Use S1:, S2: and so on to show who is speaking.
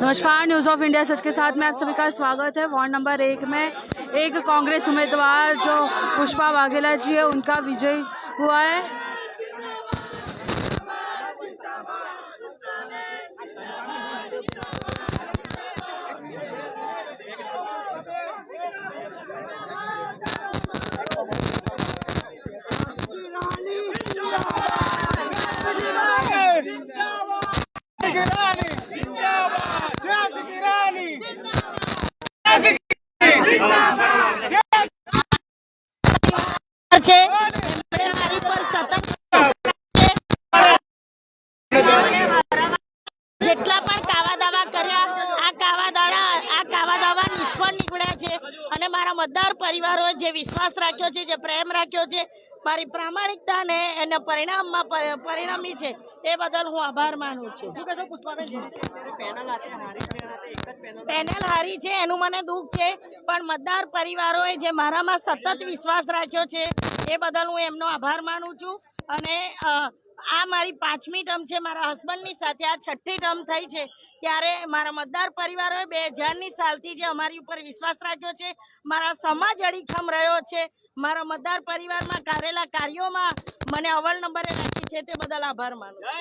S1: नमस्कार, news of India सच के साथ में आप सभी का स्वागत है। वार्ड नंबर 1 में एक कांग्रेस उम्मीदवार जो पुष्पा वाघेला जी है उनका विजय हुआ है। જેટલા પણ કાવા દાવા કર્યા આ કાવા દાવા નિષ્ફળ નીકળ્યા છે અને મારા મતદાર પરિવારોએ જે વિશ્વાસ રાખ્યો છે, જે પ્રેમ રાખ્યો છે, મારી પ્રામાણિકતાને એના પરિણામમાં પરિણમી છે એ બદલ હું આભાર માનું છું। પેનલ હારી છે એનું મને દુઃખ છે, પણ મતદાર પરિવારોએ જે મારામાં સતત વિશ્વાસ રાખ્યો છે એ બદલ હું એમનો આભાર માનું છું। અને આ મારી 5મી ટર્મ છે, મારા હસબન્ડની સાથે આ 6ઠ્ઠી ટર્મ થઈ છે, ત્યારે મારા મતદાર પરિવારોએ 2000ની સાલથી જે અમારી ઉપર વિશ્વાસ રાખ્યો છે, મારા સમાજ અડીખમ રહ્યો છે, મારા મતદાર પરિવારમાં કરેલા કાર્યોમાં મને અવ્વલ નંબરે રાખી છે, તે બદલ આભાર માનું છું।